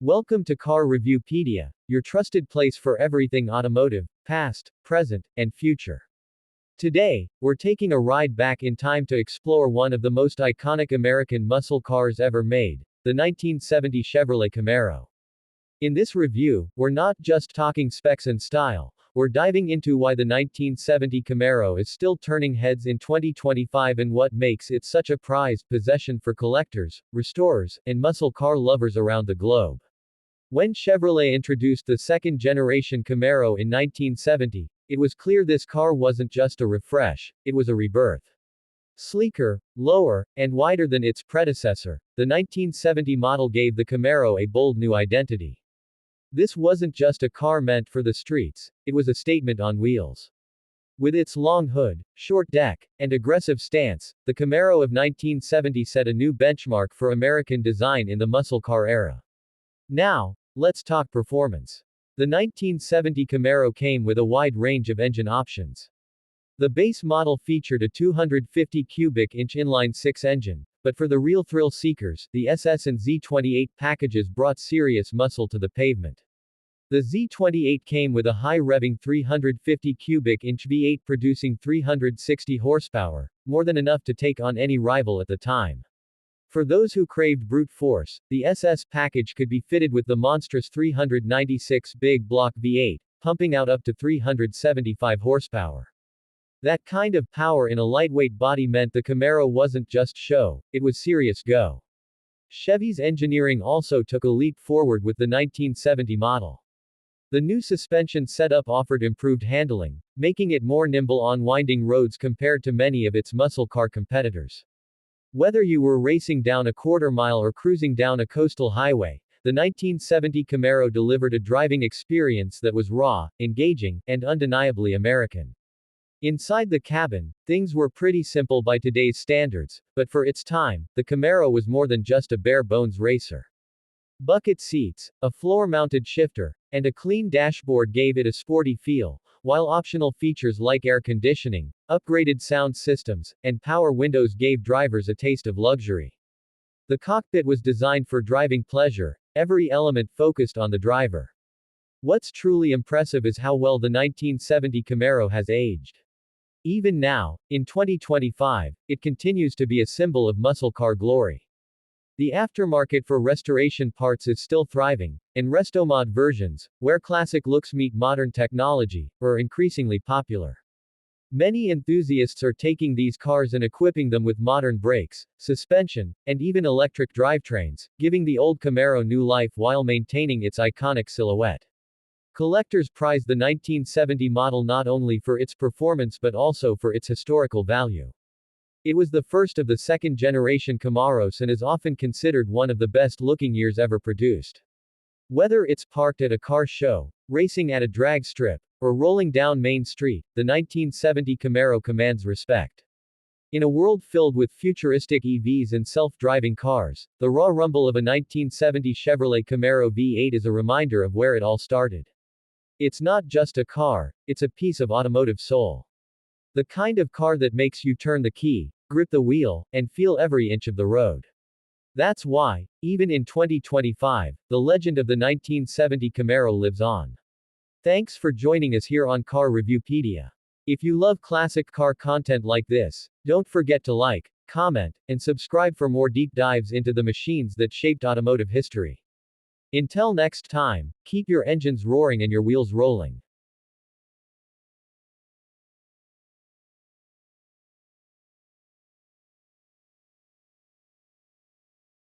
Welcome to Car Reviewpedia, your trusted place for everything automotive, past, present, and future. Today, we're taking a ride back in time to explore one of the most iconic American muscle cars ever made, the 1970 Chevrolet Camaro. In this review, we're not just talking specs and style, we're diving into why the 1970 Camaro is still turning heads in 2025 and what makes it such a prized possession for collectors, restorers, and muscle car lovers around the globe. When Chevrolet introduced the second-generation Camaro in 1970, it was clear this car wasn't just a refresh, it was a rebirth. Sleeker, lower, and wider than its predecessor, the 1970 model gave the Camaro a bold new identity. This wasn't just a car meant for the streets, it was a statement on wheels. With its long hood, short deck, and aggressive stance, the Camaro of 1970 set a new benchmark for American design in the muscle car era. Now, let's talk performance. The 1970 Camaro came with a wide range of engine options. The base model featured a 250 cubic inch inline-six engine, but for the real thrill seekers, the SS and Z28 packages brought serious muscle to the pavement. The Z28 came with a high-revving 350 cubic inch V8 producing 360 horsepower, more than enough to take on any rival at the time. For those who craved brute force, the SS package could be fitted with the monstrous 396 big block V8, pumping out up to 375 horsepower. That kind of power in a lightweight body meant the Camaro wasn't just show, it was serious go. Chevy's engineering also took a leap forward with the 1970 model. The new suspension setup offered improved handling, making it more nimble on winding roads compared to many of its muscle car competitors. Whether you were racing down a quarter-mile or cruising down a coastal highway, the 1970 Camaro delivered a driving experience that was raw, engaging, and undeniably American. Inside the cabin, things were pretty simple by today's standards, but for its time, the Camaro was more than just a bare-bones racer. Bucket seats, a floor-mounted shifter, and a clean dashboard gave it a sporty feel, while optional features like air conditioning, upgraded sound systems, and power windows gave drivers a taste of luxury. The cockpit was designed for driving pleasure, every element focused on the driver. What's truly impressive is how well the 1970 Camaro has aged. Even now, in 2025, it continues to be a symbol of muscle car glory. The aftermarket for restoration parts is still thriving, and restomod versions, where classic looks meet modern technology, are increasingly popular. Many enthusiasts are taking these cars and equipping them with modern brakes, suspension, and even electric drivetrains, giving the old Camaro new life while maintaining its iconic silhouette. Collectors prize the 1970 model not only for its performance but also for its historical value. It was the first of the second-generation Camaros and is often considered one of the best-looking years ever produced. Whether it's parked at a car show, racing at a drag strip, or rolling down Main Street, the 1970 Camaro commands respect. In a world filled with futuristic EVs and self-driving cars, the raw rumble of a 1970 Chevrolet Camaro V8 is a reminder of where it all started. It's not just a car, it's a piece of automotive soul. The kind of car that makes you turn the key, grip the wheel, and feel every inch of the road. That's why, even in 2025, the legend of the 1970 Camaro lives on. Thanks for joining us here on Car Reviewpedia. If you love classic car content like this, don't forget to like, comment, and subscribe for more deep dives into the machines that shaped automotive history. Until next time, keep your engines roaring and your wheels rolling.